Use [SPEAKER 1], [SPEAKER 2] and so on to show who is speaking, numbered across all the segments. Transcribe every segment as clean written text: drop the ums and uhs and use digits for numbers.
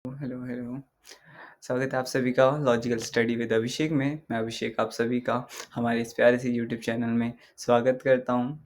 [SPEAKER 1] Hello hello. स्वागत है आप सभी का लॉजिकल स्टडी विद अभिषेक में। मैं अभिषेक आप सभी का हमारे इस प्यारे से यूट्यूब चैनल में स्वागत करता हूँ।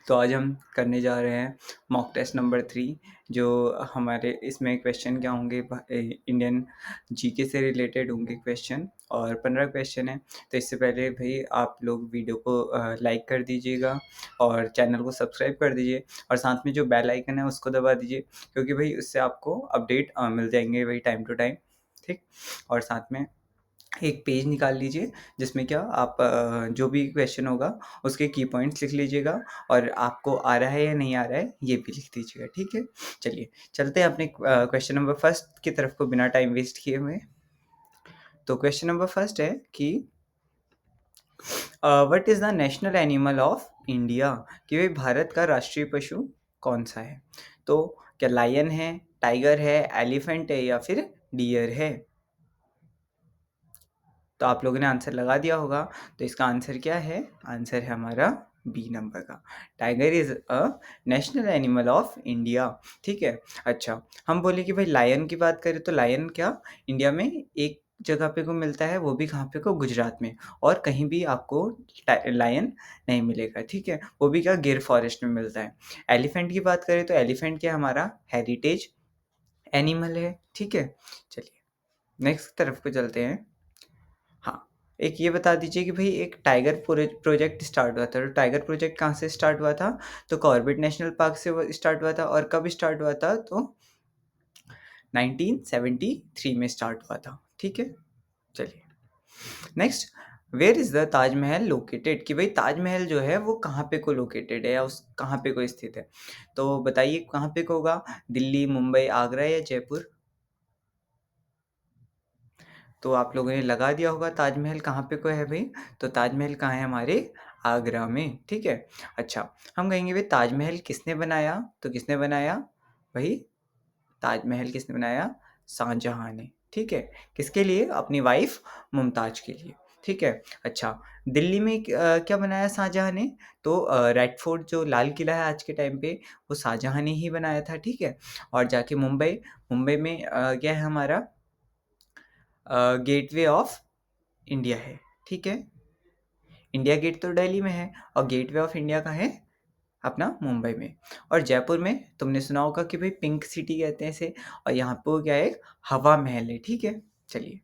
[SPEAKER 1] तो आज हम करने जा रहे हैं मॉक टेस्ट नंबर 3। जो हमारे इसमें क्वेश्चन क्या होंगे, इंडियन जीके से रिलेटेड होंगे क्वेश्चन, और 15 क्वेश्चन है। तो इससे पहले भाई आप लोग वीडियो को लाइक कर दीजिएगा और चैनल को सब्सक्राइब कर दीजिए, और साथ में जो बेल आइकन है उसको दबा दीजिए, क्योंकि भाई उससे आपको अपडेट मिल जाएंगे भाई टाइम टू टाइम। ठीक। और साथ में एक पेज निकाल लीजिए जिसमें क्या आप जो भी क्वेश्चन होगा उसके की पॉइंट्स लिख लीजिएगा, और आपको आ रहा है या नहीं आ रहा है ये भी लिख दीजिएगा। ठीक है, चलिए चलते हैं अपने क्वेश्चन नंबर फर्स्ट की तरफ को बिना टाइम वेस्ट किए हुए। तो क्वेश्चन नंबर फर्स्ट है कि what is the national animal of India, कि भाई भारत का राष्ट्रीय पशु कौन सा है। तो क्या लायन है, टाइगर है, एलिफेंट है, या फिर डियर है। तो आप लोगों ने आंसर लगा दिया होगा। तो इसका आंसर क्या है, आंसर है हमारा बी नंबर का, tiger is a national animal of India. ठीक है। अच्छा, हम बोले कि भाई लायन की बात करें तो लायन क्या इंडिया में एक जगह पे को मिलता है, वो भी कहाँ पे को, गुजरात में, और कहीं भी आपको लायन नहीं मिलेगा। ठीक है, वो भी क्या गिर फॉरेस्ट में मिलता है। एलिफेंट की बात करें तो एलिफेंट क्या हमारा हेरिटेज एनिमल है। ठीक है, चलिए नेक्स्ट तरफ को चलते हैं। हाँ, एक ये बता दीजिए कि भाई एक टाइगर प्रोजेक्ट स्टार्ट हुआ था, तो टाइगर प्रोजेक्ट कहाँ से स्टार्ट हुआ था। तो कॉर्बेट नेशनल पार्क से वो स्टार्ट हुआ था, और कब स्टार्ट हुआ था, तो 1973 में स्टार्ट हुआ था। ठीक है, चलिए next. Where is the Taj Mahal located, कि भाई ताजमहल जो है वो कहाँ पे को लोकेटेड है, या उस कहाँ पे को स्थित है। तो बताइए कहाँ पे को होगा, दिल्ली, मुंबई, आगरा या जयपुर। तो आप लोगों ने लगा दिया होगा ताजमहल कहाँ पे को है भाई। तो ताजमहल कहाँ है, हमारे आगरा में। ठीक है। अच्छा, हम कहेंगे भाई ताजमहल किसने बनाया, तो किसने बनाया भाई, ताजमहल किसने बनाया, शाहजहां ने। ठीक है, किसके लिए, अपनी वाइफ मुमताज के लिए। ठीक है। अच्छा, दिल्ली में क्या बनाया शाहजहां ने, तो रेड फोर्ट जो लाल किला है आज के टाइम पे, वो शाहजहां ने ही बनाया था। ठीक है। और जाके मुंबई, मुंबई में क्या है हमारा, गेटवे ऑफ इंडिया है। ठीक है, इंडिया गेट तो दिल्ली में है, और गेटवे ऑफ इंडिया का है अपना मुंबई में। और जयपुर में तुमने सुना होगा कि भाई पिंक सिटी कहते हैं इसे, और यहाँ पे वो क्या है, हवा महल है। ठीक है, चलिए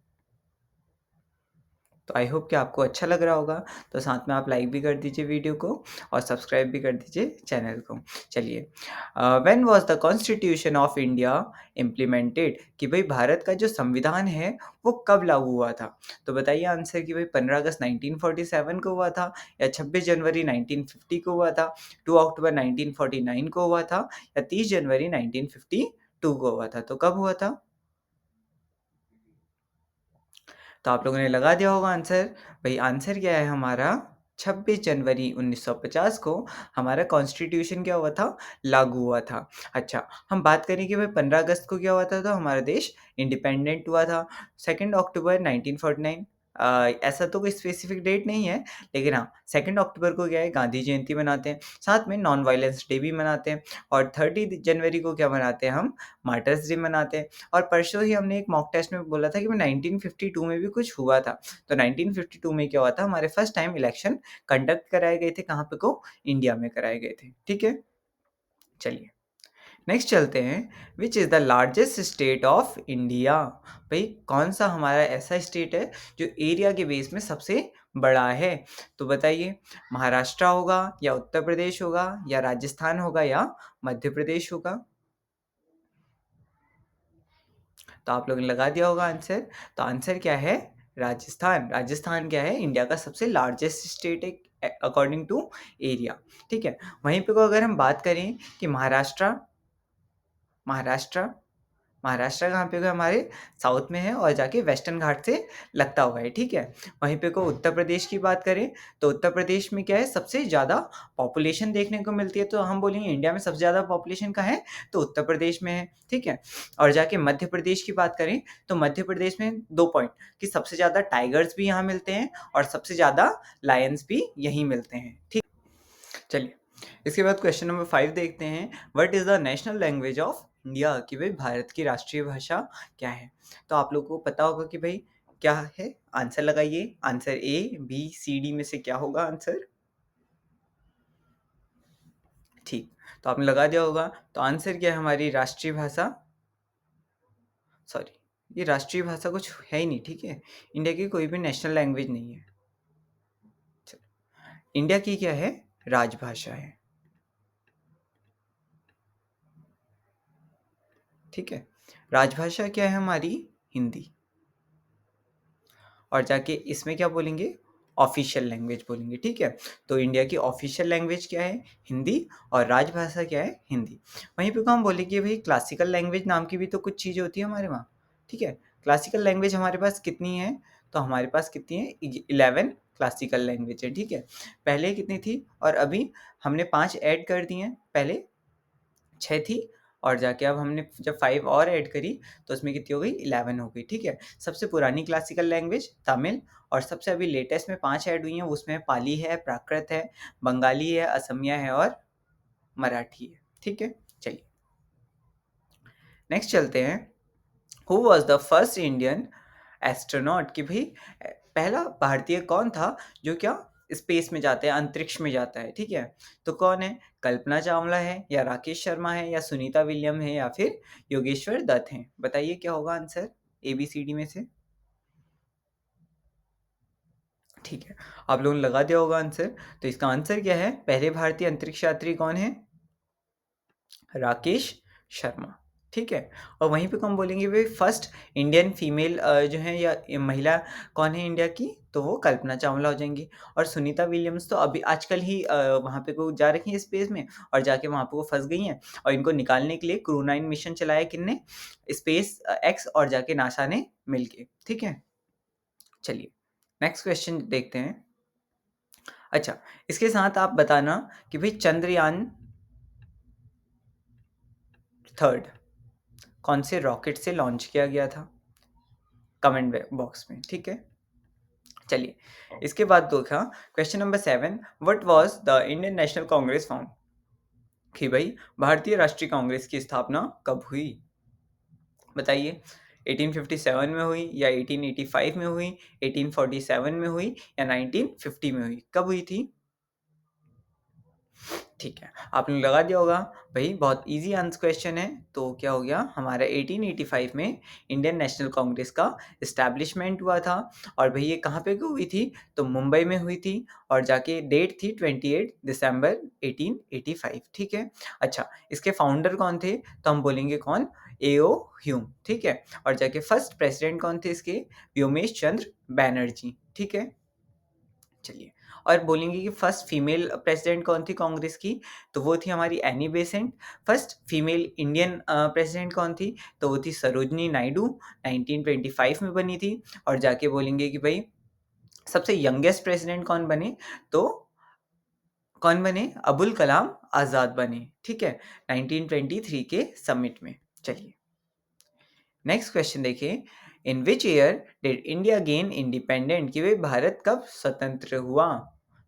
[SPEAKER 1] तो आई होप कि आपको अच्छा लग रहा होगा। तो साथ में आप लाइक भी कर दीजिए वीडियो को, और सब्सक्राइब भी कर दीजिए चैनल को। चलिए, when was the constitution of India implemented, कि भाई भारत का जो संविधान है वो कब लागू हुआ था। तो बताइए आंसर, कि भाई 15 अगस्त 1947 को हुआ था, या 26 जनवरी 1950 को हुआ था, 2 अक्टूबर 1949 को हुआ था, या 30 जनवरी 1952 को हुआ था। तो कब हुआ था। तो आप लोगों ने लगा दिया होगा आंसर। भाई आंसर क्या है हमारा, 26 जनवरी 1950 को हमारा कॉन्स्टिट्यूशन क्या हुआ था, लागू हुआ था। अच्छा, हम बात करें कि भाई 15 अगस्त को क्या हुआ था, तो हमारा देश इंडिपेंडेंट हुआ था। 2 अक्टूबर 1949, ऐसा तो कोई स्पेसिफिक डेट नहीं है, लेकिन हाँ 2 अक्टूबर को क्या है, गांधी जयंती मनाते हैं, साथ में नॉन वायलेंस डे भी मनाते हैं। और 30 जनवरी को क्या मनाते हैं हम, मार्टर्स डे मनाते हैं। और परसों ही हमने एक मॉक टेस्ट में बोला था कि 1952 में भी कुछ हुआ था। तो 1952 में क्या हुआ था, हमारे फर्स्ट टाइम इलेक्शन कंडक्ट कराए गए थे, कहाँ पे को, इंडिया में कराए गए थे। ठीक है, चलिए नेक्स्ट चलते हैं। Which is the largest state of India, भाई कौन सा हमारा ऐसा स्टेट है जो एरिया के बेस में सबसे बड़ा है। तो बताइए, महाराष्ट्र होगा, या उत्तर प्रदेश होगा, या राजस्थान होगा, या मध्य प्रदेश होगा। तो आप लोगों ने लगा दिया होगा आंसर। तो आंसर क्या है, राजस्थान। राजस्थान क्या है, इंडिया का सबसे लार्जेस्ट स्टेट है अकॉर्डिंग टू एरिया। ठीक है। वहीं पे को अगर हम बात करें कि महाराष्ट्र, महाराष्ट्र महाराष्ट्र कहाँ पे होगा, हमारे साउथ में है, और जाके वेस्टर्न घाट से लगता हुआ है। ठीक है। वहीं पे को उत्तर प्रदेश की बात करें तो उत्तर प्रदेश में क्या है, सबसे ज़्यादा पॉपुलेशन देखने को मिलती है। तो हम बोलेंगे इंडिया में सबसे ज़्यादा पॉपुलेशन का है, तो उत्तर प्रदेश में है। ठीक है। और जाके मध्य प्रदेश की बात करें तो मध्य प्रदेश में 2 पॉइंट, कि सबसे ज़्यादा टाइगर्स भी यहाँ मिलते हैं, और सबसे ज़्यादा लायंस भी यहीं मिलते हैं। ठीक, चलिए इसके बाद क्वेश्चन नंबर 5 देखते हैं। What is the national language of India कि भाई भारत की राष्ट्रीय भाषा क्या है? तो आप लोगों को पता होगा कि भाई क्या है? आंसर लगाइए। Answer A, B, C, D में से क्या होगा आंसर? ठीक, तो आपने लगा दिया होगा। तो आंसर क्या है हमारी राष्ट्रीय भाषा? सॉरी, ये राष्ट्रीय भाषा कुछ है ही नहीं, ठीक है? इंडिया की कोई भी नेशनल लैंग्वेज नहीं है। इंडिया की क्या है? राजभाषा है। ठीक है, राजभाषा क्या है हमारी? हिंदी। और जाके इसमें क्या बोलेंगे? ऑफिशियल लैंग्वेज बोलेंगे, ठीक है? तो इंडिया की ऑफिशियल लैंग्वेज क्या है? हिंदी। और राजभाषा क्या है? हिंदी। वहीं पे हम बोले कि भाई क्लासिकल लैंग्वेज नाम की भी तो कुछ चीज़ें होती है हमारे वहाँ, ठीक है? क्लासिकल लैंग्वेज हमारे पास कितनी है? तो हमारे पास कितनी है? 11 क्लासिकल लैंग्वेज है, ठीक है? पहले कितनी थी और अभी हमने 5 ऐड कर दी हैं। पहले 6 थी और जाके अब हमने जब 5 और ऐड करी तो उसमें कितनी हो गई? 11 हो गई, ठीक है? सबसे पुरानी क्लासिकल लैंग्वेज तमिल, और सबसे अभी लेटेस्ट में 5 ऐड हुई हैं, उसमें पाली है, प्राकृत है, बंगाली है, असमिया है और मराठी है, ठीक है? चलिए नेक्स्ट चलते हैं। Who was the first Indian astronaut? कि भाई पहला भारतीय कौन था जो क्या स्पेस में जाता है, अंतरिक्ष में जाता है, ठीक है? तो कौन है? कल्पना चावला है या राकेश शर्मा है या सुनीता विलियम है या फिर योगेश्वर दत्त हैं? बताइए क्या होगा answer A B C D में से? ठीक है, आप लोगों ने लगा दिया होगा आंसर। तो इसका आंसर क्या है? पहले भारतीय अंतरिक्ष यात्री कौन है? राकेश शर्मा, ठीक है? और वहीं पे हम बोलेंगे भाई फर्स्ट इंडियन फीमेल जो है या महिला कौन है इंडिया की? तो वो कल्पना चावला हो जाएंगी। और सुनीता विलियम्स तो अभी आजकल ही वहाँ पे को जा रखी है स्पेस में, और जाके वहाँ पे वो फंस गई हैं, और इनको निकालने के लिए क्रू 9 मिशन चलाया किनने? स्पेस एक्स और जाके नासा ने मिलके, ठीक है? चलिए नेक्स्ट क्वेश्चन देखते हैं। अच्छा, इसके साथ आप बताना कि भाई चंद्रयान थर्ड कौन से रॉकेट से लॉन्च किया गया था? कमेंट बॉक्स में, ठीक है? चलिए इसके बाद देखा question number 7, what was the Indian national Congress found? कि भाई भारतीय राष्ट्रीय कांग्रेस की स्थापना कब हुई? बताइए, 1857 में हुई या 1885 में हुई, 1847 में हुई या 1950 में हुई? कब हुई थी? ठीक है, आपने लगा दिया होगा। भाई बहुत इजी आंसर क्वेश्चन है। तो क्या हो गया हमारा? 1885 में इंडियन नेशनल कांग्रेस का इस्टेब्लिशमेंट हुआ था। और भाई ये कहाँ पे हुई थी? तो मुंबई में हुई थी, और जाके डेट थी 28 दिसंबर 1885, ठीक है? अच्छा, इसके फाउंडर कौन थे? तो हम बोलेंगे कौन? एओ ह्यूम, ठीक है? और जाके फर्स्ट प्रेसिडेंट कौन थे इसके? व्योमेश चंद्र बैनर्जी, ठीक है? चलिए, और बोलेंगे कि फर्स्ट फीमेल प्रेसिडेंट कौन थी कांग्रेस की? तो वो थी हमारी Annie Besant. First female Indian president कौन थी? तो वो थी सरोजनी नायडू, 1925 में बनी थी। और जाके बोलेंगे कि भाई सबसे यंगेस्ट प्रेसिडेंट कौन बने? तो कौन बने? अबुल कलाम आज़ाद बने, ठीक है? 1923 के समिट में। चलिए नेक्स्ट क्वेश्चन देखिए। In which year did India gain independent? कि भाई भारत कब स्वतंत्र हुआ?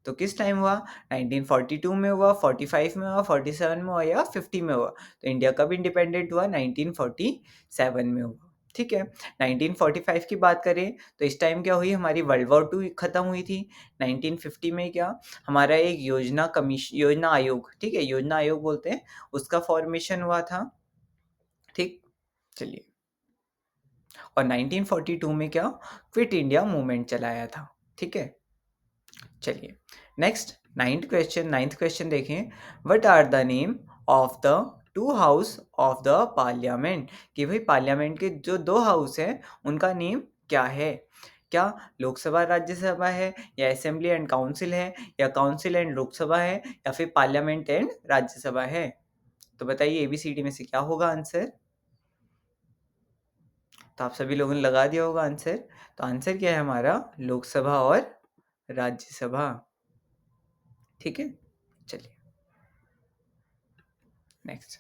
[SPEAKER 1] तो किस टाइम हुआ? 1942 में हुआ, 45 में हुआ, 47 में हुआ या 50 में हुआ? तो इंडिया कब इंडिपेंडेंट हुआ? 1947 में हुआ, ठीक है? 1945 की बात करें तो इस टाइम क्या हुई? हमारी वर्ल्ड वॉर 2 खत्म हुई थी। 1950 में क्या? हमारा एक योजना आयोग, ठीक है? योजना आयोग बोलते हैं, उसका फॉर्मेशन हुआ था, ठीक? चलिए, और 1942 में क्या? क्विट इंडिया मूवमेंट चलाया था, ठीक है? चलिए नेक्स्ट नाइन्थ क्वेश्चन देखें। What are the name of the two house of the parliament? कि भाई पार्लियामेंट के जो दो हाउस हैं उनका नेम क्या है? क्या लोकसभा राज्यसभा है, या असेंबली एंड काउंसिल है, या काउंसिल एंड लोकसभा है, या फिर पार्लियामेंट एंड राज्यसभा है? तो बताइए एबीसीडी में से क्या होगा आंसर? तो आप सभी लोगों ने लगा दिया होगा आंसर। तो आंसर क्या है हमारा? लोकसभा और राज्यसभा, ठीक है? चलिए next,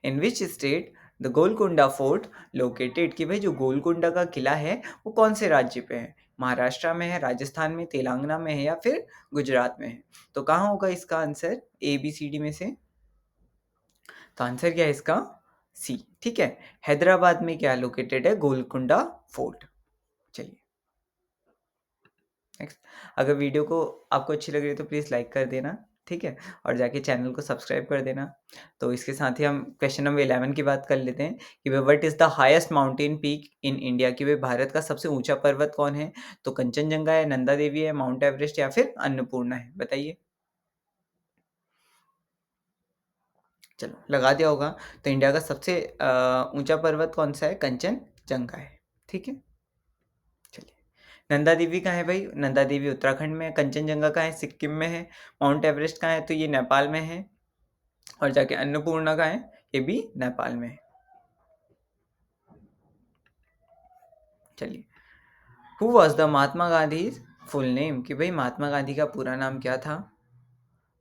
[SPEAKER 1] in which state the Golconda fort located? कि भाई जो गोलकुंडा का किला है वो कौन से राज्य पे है? महाराष्ट्र में है, राजस्थान में, तेलंगाना में है या फिर गुजरात में है? तो कहाँ होगा इसका answer A B C D में से? तो आंसर क्या है इसका? सी, ठीक है। हैदराबाद में क्या लोकेटेड है? गोलकुंडा फोर्ट। चलिए नेक्स्ट। अगर वीडियो को आपको अच्छी लग रही है तो प्लीज़ लाइक कर देना, ठीक है? और जाके चैनल को सब्सक्राइब कर देना। तो इसके साथ ही हम क्वेश्चन नंबर 11 की बात कर लेते हैं कि भाई what is the highest mountain peak in India, कि भाई भारत का सबसे ऊँचा पर्वत कौन है? तो कंचनजंगा है, नंदा देवी है, माउंट एवरेस्ट या फिर अन्नपूर्णा है, बताइए? चलो लगा दिया होगा। तो इंडिया का सबसे ऊँचा पर्वत कौन-सा है? कंचनजंगा है, ठीक है? चलिए। नंदा देवी कहाँ है भाई? नंदा देवी उत्तराखंड में है। कंचनजंगा कहाँ है? सिक्किम में है। माउंट एवरेस्ट कहाँ है? तो ये नेपाल में है। और जाके अन्नपूर्णा कहाँ है? ये भी नेपाल में है। चलिए। Who was the Mahatma Gandhi full name, कि भाई महात्मा गांधी का पूरा नाम क्या था?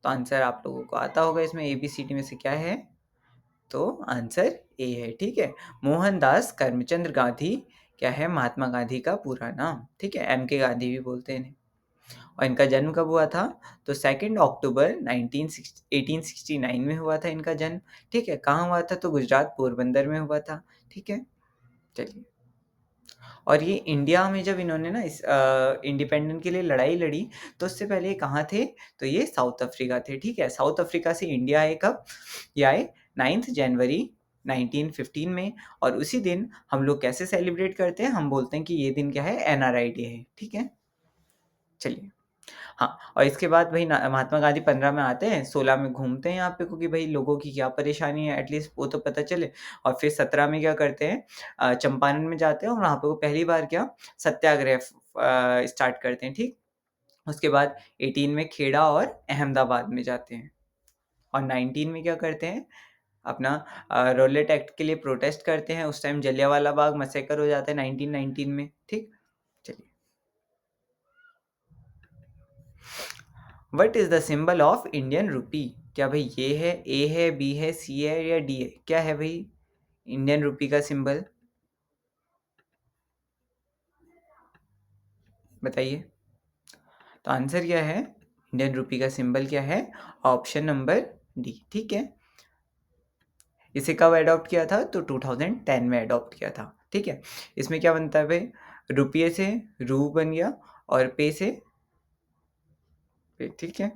[SPEAKER 1] तो आंसर आप लोगों को आता होगा, इसमें ABCD में से क्या है? तो आंसर ए है, ठीक है। मोहनदास करमचंद गांधी क्या है महात्मा गांधी का पूरा नाम, ठीक है। MK गांधी भी बोलते हैं इन्हें। और इनका जन्म कब हुआ था? तो 2 अक्टूबर 1869 में हुआ था इनका जन्म, ठीक है। कहाँ हुआ था? तो गुजरात पोरबंदर में हुआ था, ठीक है। चलिए। और ये इंडिया में जब इन्होंने ना इस इंडिपेंडेंट के लिए लड़ाई लड़ी, तो उससे पहले ये कहाँ थे? तो ये साउथ अफ्रीका थे, ठीक है। साउथ अफ्रीका से इंडिया आए कब? ये आए 9 जनवरी 1915 में। और उसी दिन हम लोग कैसे सेलिब्रेट करते हैं? हम बोलते हैं कि ये दिन क्या है? NRI डे है, ठीक है। चलिए। हाँ, और इसके बाद वही ना महात्मा गांधी 15 में आते हैं, 16 में घूमते हैं यहाँ पे, क्योंकि भाई लोगों की क्या परेशानी है एटलीस्ट वो तो पता चले। और फिर 17 में क्या करते हैं? चंपारण में जाते हैं और वहाँ पे वो पहली बार क्या सत्याग्रह स्टार्ट करते हैं, ठीक। उसके बाद 18 में खेड़ा और अहमदाबाद में जाते हैं। और 19 में क्या करते हैं? अपना रॉलेट एक्ट के लिए प्रोटेस्ट करते हैं। उस टाइम जलियांवाला बाग मैसेकर हो जाता है 1919 में, ठीक। चलिए। What is the symbol of Indian rupee? क्या भाई ये है, ए है, बी है, सी है या डी है? क्या है भाई इंडियन रूपी का सिंबल? बताइए। तो आंसर क्या है? इंडियन रूपी का सिंबल क्या है? ऑप्शन नंबर डी, ठीक है। इसे कब अडॉप्ट किया था? तो 2010 में अडॉप्ट किया था, ठीक है। इसमें क्या बनता है भाई? रुपये से रू बन गया और पे से पे, ठीक है।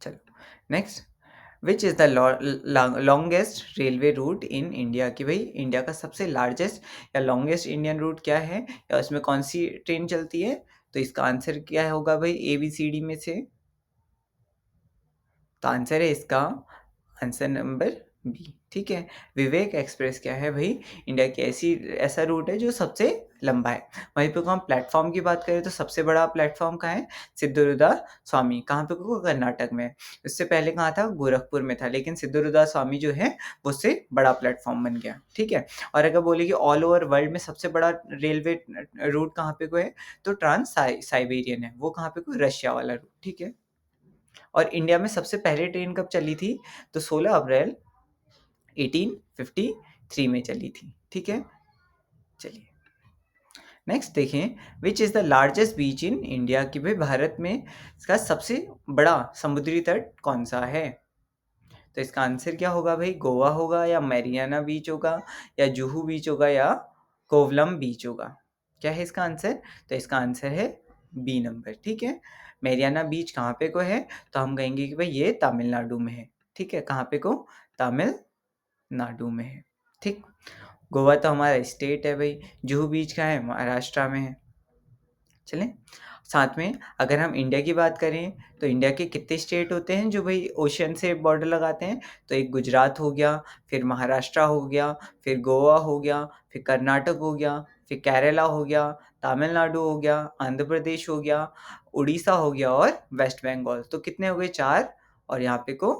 [SPEAKER 1] चलो next. Which is the longest railway route in India, कि भाई इंडिया का सबसे लार्जेस्ट या लॉन्गेस्ट इंडियन रूट क्या है, या उसमें कौन सी ट्रेन चलती है? तो इसका आंसर क्या होगा भाई ABCD में से? तो आंसर है इसका आंसर नंबर बी, ठीक है। विवेक एक्सप्रेस क्या है भाई? इंडिया की ऐसा रूट है जो सबसे लंबा है। वहीं पे को हम प्लेटफॉर्म की बात करें तो सबसे बड़ा प्लेटफॉर्म कहाँ है? सिद्धरूदा स्वामी, कहाँ पे को? कर्नाटक में। इससे पहले कहाँ था? गोरखपुर में था, लेकिन सिद्धरूदा स्वामी जो है वो उससे बड़ा प्लेटफॉर्म बन गया, ठीक है। और अगर बोले कि ऑल ओवर वर्ल्ड में सबसे बड़ा रेलवे रूट कहाँ पे को है, तो ट्रांस साइबेरियन है, वो कहाँ पे को? रशिया वाला रूट, ठीक है। और इंडिया में सबसे पहले ट्रेन कब चली थी? तो 16 अप्रैल 1853 में चली थी, ठीक है। चलिए नेक्स्ट देखें। Which is the largest beach in India, कि भाई भारत में इसका सबसे बड़ा समुद्री तट कौन सा है? तो इसका आंसर क्या होगा भाई? गोवा होगा या मैरियाना बीच होगा या जुहू बीच होगा या कोवलम बीच होगा? क्या है इसका आंसर? तो इसका आंसर है बी नंबर, ठीक है। मैरियाना बीच कहाँ पे को है? तो हम कहेंगे कि भाई ये तमिलनाडु में है, ठीक है। कहाँ पे को? तमिलनाडु में है, ठीक। गोवा तो हमारा स्टेट है भाई। जुहू बीच का है? महाराष्ट्र में है। चलें। साथ में अगर हम इंडिया की बात करें तो इंडिया के कितने स्टेट होते हैं जो भाई ओशन से बॉर्डर लगाते हैं? तो एक गुजरात हो गया, फिर महाराष्ट्र हो गया, फिर गोवा हो गया, फिर कर्नाटक हो गया, फिर केरला हो गया, तमिलनाडु हो गया, आंध्र प्रदेश हो गया, उड़ीसा हो गया और वेस्ट बंगाल। तो कितने हो गए? 4। और यहाँ पे को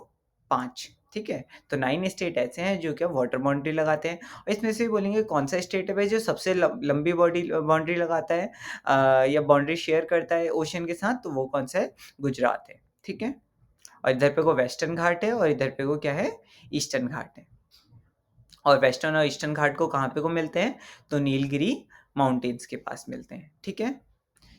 [SPEAKER 1] 5, ठीक है। तो 9 स्टेट ऐसे हैं जो क्या वाटर बाउंड्री लगाते हैं। और इसमें से भी बोलेंगे कौन सा स्टेट है भाई जो सबसे लंबी बाउंड्री लगाता है या बाउंड्री शेयर करता है ओशन के साथ? तो वो कौन सा है? गुजरात है, ठीक है। और इधर पे को वेस्टर्न घाट है और इधर पे को क्या है? ईस्टर्न घाट है। और वेस्टर्न और ईस्टर्न घाट को कहाँ पे को मिलते हैं? तो नीलगिरी माउंटेन्स के पास मिलते हैं, ठीक है।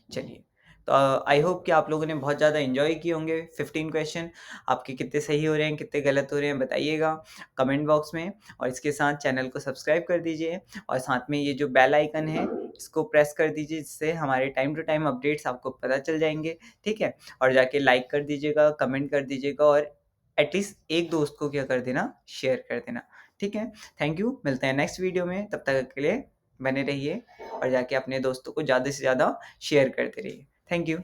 [SPEAKER 1] चलिए। तो आई होप कि आप लोगों ने बहुत ज़्यादा एन्जॉय किए होंगे 15 क्वेश्चन। आपके कितने सही हो रहे हैं, कितने गलत हो रहे हैं बताइएगा कमेंट बॉक्स में, और इसके साथ चैनल को सब्सक्राइब कर दीजिए और साथ में ये जो बेल आइकन है इसको प्रेस कर दीजिए, जिससे हमारे टाइम टू टाइम अपडेट्स आपको पता चल जाएँगे, ठीक है? और जाके लाइक कर दीजिएगा, कमेंट कर दीजिएगा और एटलीस्ट एक दोस्त को क्या कर देना, शेयर कर देना, ठीक है? थैंक यू, मिलते हैं नेक्स्ट वीडियो में, तब तक के लिए बने रहिए और जाके अपने दोस्तों को ज़्यादा से ज़्यादा शेयर करते रहिए। Thank you.